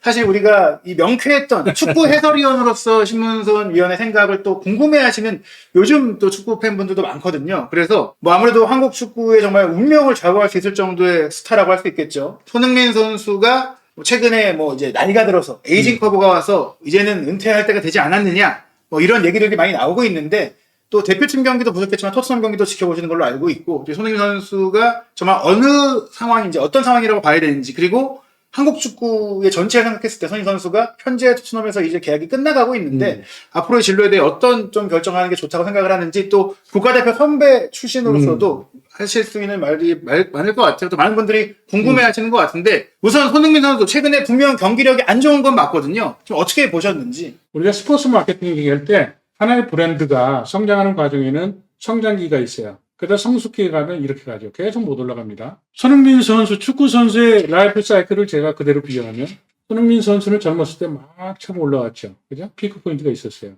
사실 우리가 이 명쾌했던 축구 해설위원으로서 신문선 위원의 생각을 또 궁금해하시는 요즘 또 축구 팬분들도 많거든요. 그래서 뭐 아무래도 한국 축구의 정말 운명을 좌우할 수 있을 정도의 스타라고 할 수 있겠죠. 손흥민 선수가 최근에 뭐 이제 나이가 들어서 에이징 커브가 와서 이제는 은퇴할 때가 되지 않았느냐 뭐 이런 얘기들이 많이 나오고 있는데 또 대표팀 경기도 부족했지만 토트넘 경기도 지켜보시는 걸로 알고 있고 손흥민 선수가 정말 어느 상황인지 어떤 상황이라고 봐야 되는지 그리고 한국 축구의 전체를 생각했을 때 손흥민 선수가 현재 토트넘에서 이제 계약이 끝나가고 있는데 앞으로의 진로에 대해 어떤 좀 결정하는 게 좋다고 생각을 하는지 또 국가대표 선배 출신으로서도 하실 수 있는 말이 많을 것 같아요. 또 많은 분들이 궁금해 하시는 것 같은데 우선 손흥민 선수 최근에 분명 경기력이 안 좋은 건 맞거든요. 좀 어떻게 보셨는지. 우리가 스포츠 마케팅 얘기할 때 하나의 브랜드가 성장하는 과정에는 성장기가 있어요. 그러다 성숙기에 가면 이렇게 가죠. 계속 못 올라갑니다. 손흥민 선수, 축구 선수의 라이프 사이클을 제가 그대로 비교하면 손흥민 선수는 젊었을 때 막 처음 올라왔죠. 그죠? 피크 포인트가 있었어요.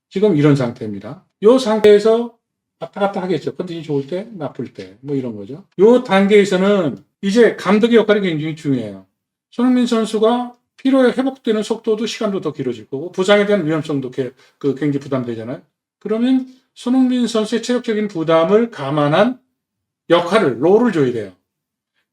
지금 이런 상태입니다. 이 상태에서 왔다 갔다 하겠죠. 컨디션이 좋을 때, 나쁠 때, 뭐 이런 거죠. 이 단계에서는 이제 감독의 역할이 굉장히 중요해요. 손흥민 선수가 피로에 회복되는 속도도 시간도 더 길어질 거고 부상에 대한 위험성도 굉장히 부담되잖아요. 그러면 손흥민 선수의 체력적인 부담을 감안한 역할을, 롤을 줘야 돼요.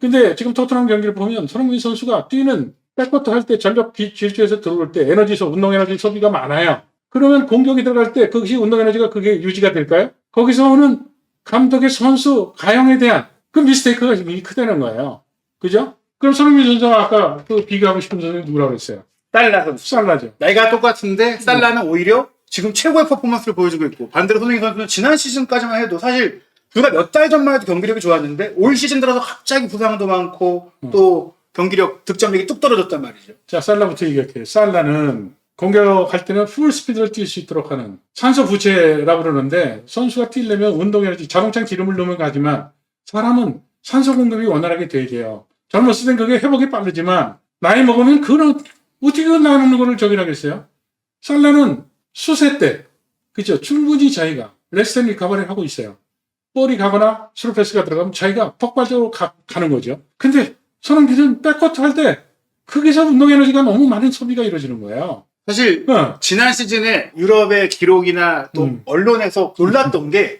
근데 지금 토트넘 경기를 보면 손흥민 선수가 뛰는 백커트 할 때 전력 질주에서 들어올 때 운동 에너지 소비가 많아요. 그러면 공격이 들어갈 때 그것이 운동 에너지가 그게 유지가 될까요? 거기서 오는 감독의 선수 가용에 대한 그 미스테이크가 굉장히 크다는 거예요. 그죠? 그럼 손흥민 선수가 아까 그 비교하고 싶은 선수는 누구라고 했어요? 살라 선수. 살라죠. 나이가 똑같은데 살라는 오히려 지금 최고의 퍼포먼스를 보여주고 있고 반대로 손흥민 선수는 지난 시즌까지만 해도 사실 불과 몇 달 전만 해도 경기력이 좋았는데 올 시즌 들어서 갑자기 부상도 많고 또 경기력 득점력이 뚝 떨어졌단 말이죠. 자, 살라부터 얘기할게요. 살라는 공격할 때는 풀 스피드를 뛸 수 있도록 하는 산소 부채라고 그러는데 선수가 뛰려면 운동에너지 자동차 기름을 넣으면 가지만 사람은 산소 공급이 원활하게 돼야 돼요. 젊었을 땐 그게 회복이 빠르지만 나이 먹으면 그런 어떻게 나이 먹는 거를 저기 하겠어요? 살라는 수세 때 그죠? 충분히 자기가 레스턴 리커버리를 하고 있어요. 볼이 가거나 스루 패스가 들어가면 자기가 폭발적으로 가는 거죠. 근데 손흥민은 백커트 할 때 거기서 운동 에너지가 너무 많은 소비가 이루어지는 거예요. 사실 지난 시즌에 유럽의 기록이나 또 언론에서 놀랐던 게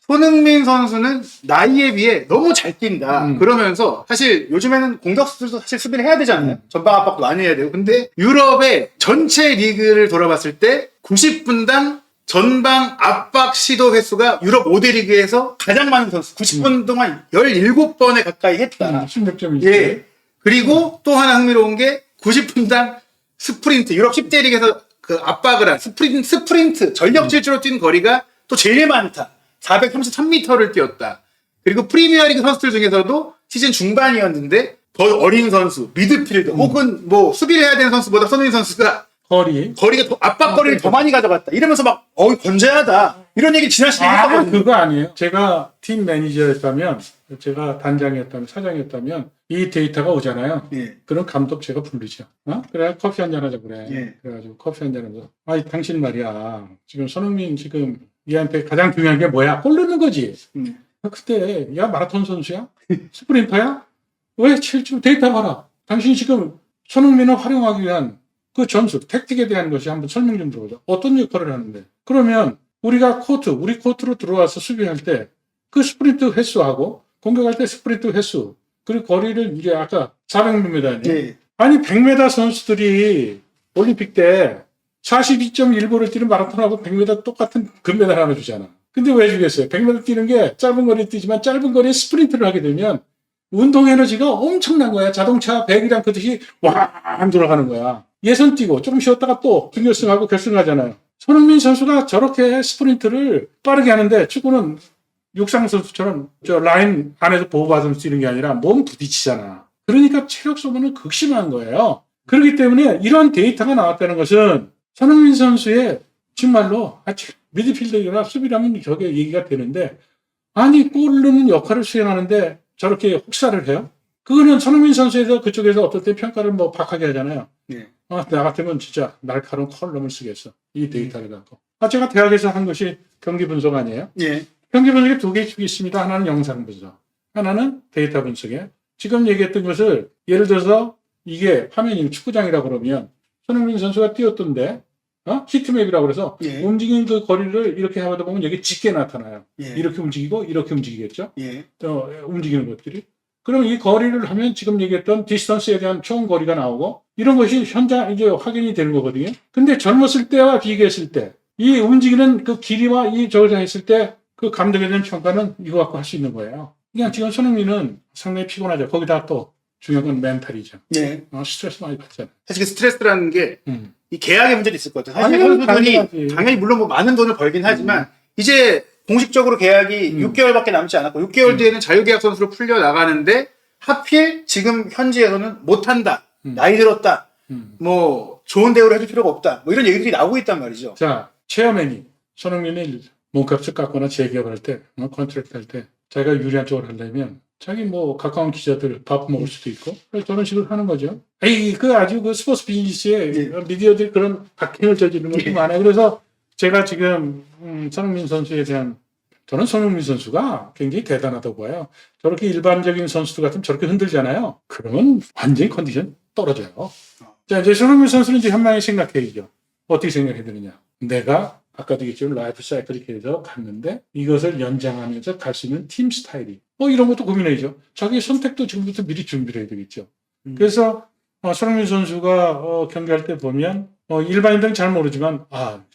손흥민 선수는 나이에 비해 너무 잘 뛴다. 그러면서 사실 요즘에는 공격수들도 사실 수비를 해야 되잖아요. 전방 압박도 많이 해야 되고. 근데 유럽의 전체 리그를 돌아봤을 때 90분당 전방 압박 시도 횟수가 유럽 5대 리그에서 가장 많은 선수. 90분 동안 17번에 가까이 했다. 16점이죠. 예. 그리고 또 하나 흥미로운 게 90분당 스프린트. 유럽 10대 리그에서 그 압박을 한 스프린트 전력 질주로 뛰는 거리가 또 제일 많다. 433m를 뛰었다. 그리고 프리미어리그 선수들 중에서도 시즌 중반이었는데 더 어린 선수, 미드필더 혹은 뭐 수비를 해야 되는 선수보다 손흥민 선수가 거리가 더 압박 거리를 더 많이 가져갔다. 이러면서 막 건재하다. 이런 얘기 지난 시즌에 했었거든요. 그거 아니에요. 제가 팀 매니저였다면, 제가 단장이었다면, 사장이었다면 이 데이터가 오잖아요. 예. 그럼 감독 제가 부르죠. 그래 커피 한잔 하자 그래. 예. 그래가지고 커피 한잔 하면서 당신 말이야. 지금 손흥민 지금 얘한테 가장 중요한 게 뭐야? 골 넣는 거지. 그때 야 마라톤 선수야? 스프린터야? 왜 데이터 봐라. 당신 지금 손흥민을 활용하기 위한 그 전술, 택틱에 대한 것이 한번 설명 좀 들어보자. 어떤 역할을 하는데? 그러면 우리가 우리 코트로 들어와서 수비할 때 그 스프린트 횟수하고 공격할 때 스프린트 횟수 그리고 거리를 이게 아까 400m잖아요. 예. 아니 100m 선수들이 올림픽 때 42.15를 뛰는 마라톤하고 100m 똑같은 금메달 하나 주잖아. 근데 왜 주겠어요? 100m 뛰는 게 짧은 거리 뛰지만 짧은 거리에 스프린트를 하게 되면 운동 에너지가 엄청난 거야. 자동차 100이랑 그듯이 왕 돌아가는 거야. 예선 뛰고 조금 쉬었다가 또 준결승하고 결승하잖아요. 손흥민 선수가 저렇게 스프린트를 빠르게 하는데 축구는 육상 선수처럼 저 라인 안에서 보호받으면서 뛰는 게 아니라 몸 부딪히잖아. 그러니까 체력 소모는 극심한 거예요. 그렇기 때문에 이런 데이터가 나왔다는 것은 손흥민 선수의 정말로 미드필더나 수비라면 저게 얘기가 되는데 아니 골 넣는 역할을 수행하는데 저렇게 혹사를 해요? 그거는 손흥민 선수에서 그쪽에서 어떨 때 평가를 뭐 박하게 하잖아요. 네. 나 같으면 진짜 날카로운 컬럼을 쓰겠어. 이 데이터를 갖고. 제가 대학에서 한 것이 경기 분석 아니에요? 예. 경기 분석에 두 개씩 있습니다. 하나는 영상 분석, 하나는 데이터 분석이에요. 지금 얘기했던 것을 예를 들어서 이게 화면이 축구장이라 그러면 손흥민 선수가 뛰었던데 히트맵이라고 그래서 예. 움직이는 그 거리를 이렇게 하다 보면 여기 짙게 나타나요. 예. 이렇게 움직이고 이렇게 움직이겠죠. 예. 움직이는 것들이. 그럼 이 거리를 하면 지금 얘기했던 디스턴스에 대한 총 거리가 나오고 이런 것이 현장 이제 확인이 되는 거거든요. 근데 젊었을 때와 비교했을 때 이 움직이는 그 길이와 이 저자 했을 때 그 감독에 대한 평가는 이거 갖고 할 수 있는 거예요. 그냥 지금 손흥민은 상당히 피곤하죠. 거기다 또 중요한 건 멘탈이죠. 예. 스트레스 많이 받잖아요. 사실 그 스트레스라는 게 이 계약의 문제도 있을 것 같아요. 사실 아니요, 선수들이 당연하지. 당연히 물론 뭐 많은 돈을 벌긴 하지만 이제 공식적으로 계약이 6개월밖에 남지 않았고 6개월 뒤에는 자유계약 선수로 풀려 나가는데 하필 지금 현지에서는 못한다, 나이 들었다, 뭐 좋은 대우를 해줄 필요가 없다, 뭐 이런 얘기들이 나오고 있단 말이죠. 자, 체어맨이 손흥민이 몸값을 깎거나 재계약을 할 때, 컨트랙트 할 때 자기가 유리한 쪽으로 하려면 자기 뭐 가까운 기자들 밥 먹을 수도 있고 저런 식으로 하는 거죠. 그 아주 그 스포츠 비즈니스에 미디어들이 그런 박행을 저지르는 것도 많아요. 그래서 제가 지금 손흥민 선수에 대한 저는 손흥민 선수가 굉장히 대단하다고 봐요. 저렇게 일반적인 선수들 같으면 저렇게 흔들잖아요. 그러면 완전히 컨디션 떨어져요. 자, 이제 손흥민 선수는 이제 현명히 생각해야죠. 어떻게 생각해야 되느냐. 내가 아까도 얘기했지만 라이프 사이클이 계속 갔는데 이것을 연장하면서 갈 수 있는 팀 스타일이 이런 것도 고민해야죠. 자기 선택도 지금부터 미리 준비를 해야 되겠죠. 그래서 손흥민 선수가 경기할 때 보면 일반인들은 잘 모르지만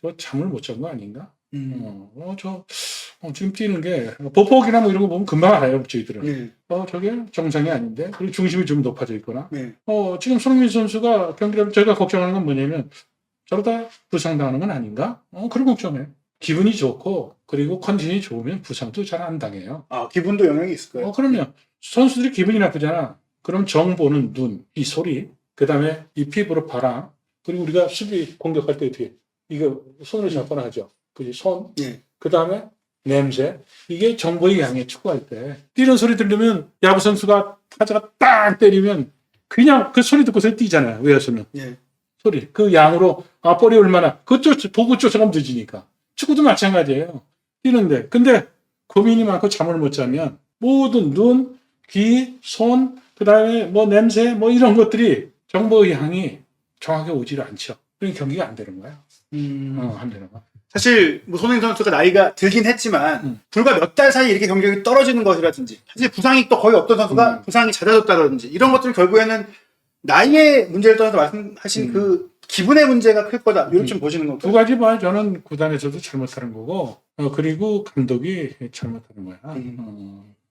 저 잠을 못 잔 거 아닌가? 지금 뛰는 게 보폭이나 뭐 이런 거 보면 금방 알아요. 저희들은. 저게 정상이 아닌데 그리고 중심이 좀 높아져 있거나 지금 손흥민 선수가 경기를 하면 저희가 걱정하는 건 뭐냐면 저러다 부상당하는 건 아닌가? 그런 걱정해. 기분이 좋고 그리고 컨디션이 좋으면 부상도 잘 안 당해요. 기분도 영향이 있을 거예요. 그럼요. 선수들이 기분이 나쁘잖아. 그럼 정 보는 눈, 이 소리, 그 다음에 이 피부로 바람, 그리고 우리가 수비 공격할 때 어떻게 이거 손으로 잡거나 하죠. 그지 손. 그 다음에 냄새. 이게 정보의 양에 축구할 때 뛰는 소리 들리면 야구 선수가 타자가 딱 때리면 그냥 그 소리 듣고서 뛰잖아요. 외야수는. 소리. 그 양으로 볼이 얼마나 그쪽 보고 쫓아가면 늦으니까. 축구도 마찬가지예요. 뛰는데. 근데 고민이 많고 잠을 못 자면 모든 눈, 귀, 손, 그 다음에 뭐 냄새, 뭐 이런 것들이 정보의 향이 정확하게 오지를 않죠. 그러니까 경기가 안 되는 거야. 안 되는 거야. 사실 뭐 손흥민 선수가 나이가 들긴 했지만 불과 몇 달 사이 이렇게 경력이 떨어지는 것이라든지 사실 부상이 또 거의 없던 선수가 부상이 잦아졌다든지 이런 것들은 결국에는 나이의 문제를 떠나서 말씀하신 그 기분의 문제가 클 거다. 이렇게 좀 보시는 건가요? 두 가지 봐. 저는 구단에서도 잘못하는 거고 그리고 감독이 잘못하는 거야.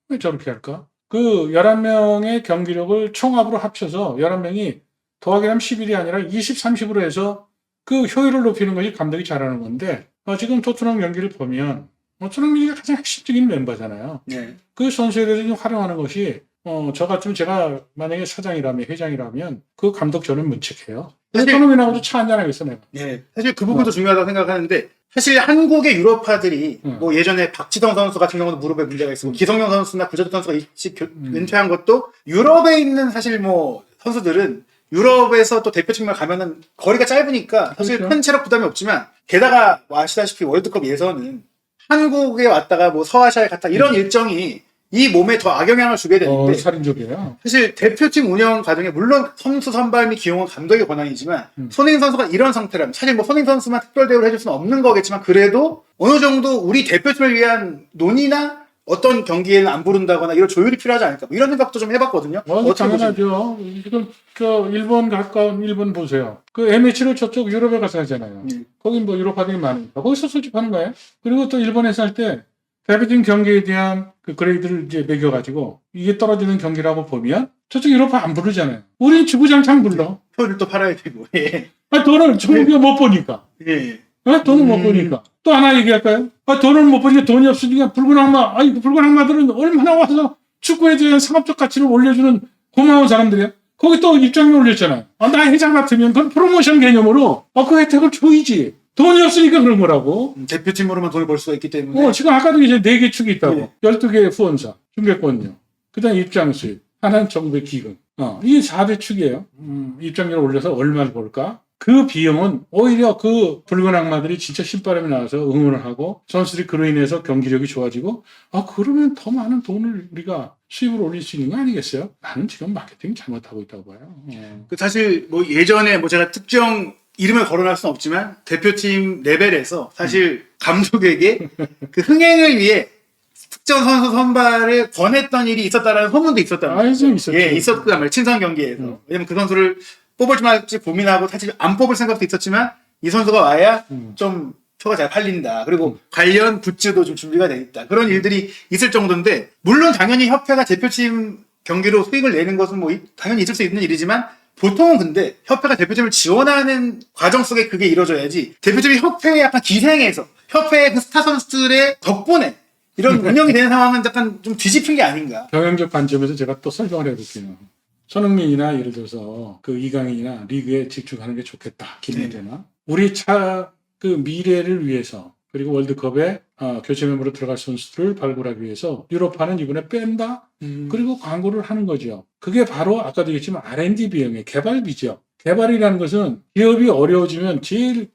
왜 저렇게 할까? 그 11명의 경기력을 총합으로 합쳐서 11명이 더하기 하면 10일이 아니라 20, 30으로 해서 그 효율을 높이는 것이 감독이 잘하는 건데 지금 토트넘 경기를 보면 손흥민이 가장 핵심적인 멤버잖아요. 그 선수에 대해서 활용하는 것이 저 같으면 제가 만약에 사장이라면 회장이라면 그 감독 저는 문책해요. 손흥민하고도 차 한잔 하겠어 내가. 사실 그 부분도 중요하다고 생각하는데 사실 한국의 유럽파들이 뭐 예전에 박지성 선수 같은 경우는 무릎에 문제가 있었고 기성용 선수나 구자덕 선수가 일찍 은퇴한 것도 유럽에 있는 사실 뭐 선수들은 유럽에서 또 대표팀을 가면은 거리가 짧으니까 사실 그렇죠. 큰 체력 부담이 없지만 게다가 아시다시피 월드컵 예선은 한국에 왔다가 뭐 서아시아에 갔다 이런 일정이 이 몸에 더 악영향을 주게 되는데 살인적이에요. 사실 대표팀 운영 과정에 물론 선수 선발 및 기용은 감독의 권한이지만 손흥민 선수가 이런 상태라면 사실 뭐 손흥민 선수만 특별 대우를 해줄 수는 없는 거겠지만 그래도 어느 정도 우리 대표팀을 위한 논의나 어떤 경기에는 안 부른다거나 이런 조율이 필요하지 않을까 뭐 이런 생각도 좀 해봤거든요. 당연하죠. 지금 일본 가까운 일본 보세요. 그 MH를 저쪽 유럽에 가서 하잖아요. 거긴 뭐 유럽파들이 많으니까 거기서 수집하는 거예요. 그리고 또 일본에서 할 때 대표팀 경기에 대한 그 그레이드를 이제 매겨가지고 이게 떨어지는 경기라고 보면 저쪽 유럽파 안 부르잖아요. 우린 주구장창 불러. 표를 또 팔아야 되고. 돈을 우리가 못 보니까. 돈을 못 보니까. 또 하나 얘기할까요? 돈을 못 보니까 돈이 없으니까 붉은 악마들은 얼마나 와서 축구에 대한 상업적 가치를 올려주는 고마운 사람들이야. 거기 또 입장료 올렸잖아요. 나 회장 같으면 그건 프로모션 개념으로 그 혜택을 줘야지. 돈이 없으니까 그런 거라고. 대표팀으로만 돈을 벌 수가 있기 때문에. 지금 아까도 이제 4개 축이 있다고. 12개의 후원사, 중개권료, 그 다음 입장 수입, 하나는 정부의 기금. 이 4대 축이에요. 입장료를 올려서 얼마를 벌까? 그 비용은 오히려 그 붉은 악마들이 진짜 신바람이 나와서 응원을 하고 선수들이 그로 인해서 경기력이 좋아지고 그러면 더 많은 돈을 우리가 수입을 올릴 수 있는 거 아니겠어요? 나는 지금 마케팅 잘못하고 있다고 봐요. 그 사실 뭐 예전에 뭐 제가 특정 이름을 거론할 수는 없지만 대표팀 레벨에서 사실 감독에게 그 흥행을 위해 특정 선수 선발을 권했던 일이 있었다라는 소문도 있었다는 거죠. 좀 있었죠. 예, 있었단 말이에요. 친선 경기에서. 왜냐면 그 선수를 뽑을지 말지 고민하고 사실 안 뽑을 생각도 있었지만 이 선수가 와야 좀 표가 잘 팔린다. 그리고 관련 굿즈도 좀 준비가 돼 있다. 그런 일들이 있을 정도인데 물론 당연히 협회가 대표팀 경기로 수익을 내는 것은 뭐 당연히 있을 수 있는 일이지만 보통은 근데 협회가 대표팀을 지원하는 과정 속에 그게 이루어져야지 대표팀이 협회에 약간 기생해서 협회의 그 스타 선수들의 덕분에 이런 운영이 되는 상황은 약간 좀 뒤집힌 게 아닌가. 경영적 관점에서 제가 또 설명을 해볼게요. 손흥민이나 예를 들어서 그 이강인이나 리그에 집중하는 게 좋겠다. 김민재나 우리 그 미래를 위해서 그리고 월드컵에 교체 멤버로 들어갈 선수들을 발굴하기 위해서 유럽파는 이번에 뺀다. 그리고 광고를 하는 거죠. 그게 바로 아까도 얘기했지만 R&D 비용의 개발비죠. 개발이라는 것은 기업이 어려워지면 제일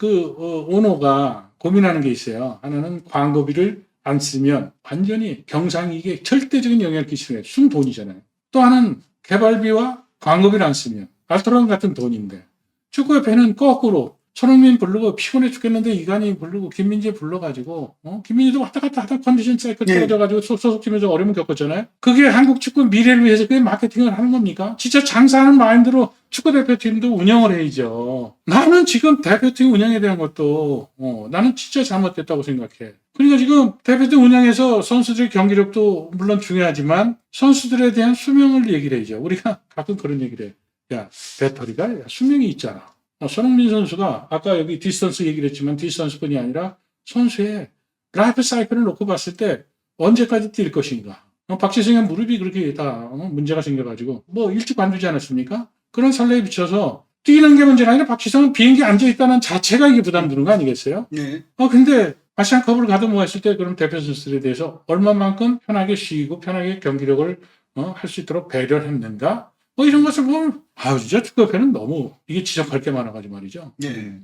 오너가 고민하는 게 있어요. 하나는 광고비를 안 쓰면 완전히 경상이익에 절대적인 영향을 끼치는 게 순 돈이잖아요. 또 하나는 개발비와 광고비를 안 쓰면 알토란 같은 돈인데 축구협회는 거꾸로 손흥민 부르고 피곤해 죽겠는데 이간이 부르고 김민재 불러가지고 김민재도 왔다 갔다 하다 컨디션 사이클 떨어져가지고 소속팀에서 어려움을 겪었잖아요. 그게 한국 축구 미래를 위해서 그게 마케팅을 하는 겁니까? 진짜 장사하는 마인드로 축구대표팀도 운영을 해야죠. 나는 지금 대표팀 운영에 대한 것도 나는 진짜 잘못됐다고 생각해. 그러니까 지금 대표팀 운영에서 선수들의 경기력도 물론 중요하지만 선수들에 대한 수명을 얘기를 해야죠. 우리가 가끔 그런 얘기를 해. 야, 배터리가 수명이 있잖아. 손흥민 선수가 아까 여기 디스턴스 얘기를 했지만 디스턴스뿐이 아니라 선수의 라이프 사이클을 놓고 봤을 때 언제까지 뛸 것인가. 박지성의 무릎이 그렇게 다 문제가 생겨가지고 뭐 일찍 관두지 않았습니까? 그런 선례에 비춰서 뛰는 게 문제가 아니라 박지성은 비행기에 앉아있다는 자체가 이게 부담 드는 거 아니겠어요? 네. 근데 아시안컵을 가도 뭐 했을 때 그럼 대표 선수들에 대해서 얼마만큼 편하게 쉬고 편하게 경기력을 할 수 있도록 배려를 했는가? 이런 것을 보면 진짜 축구협회는 너무 이게 지적할 게 많아가지고 말이죠. 네.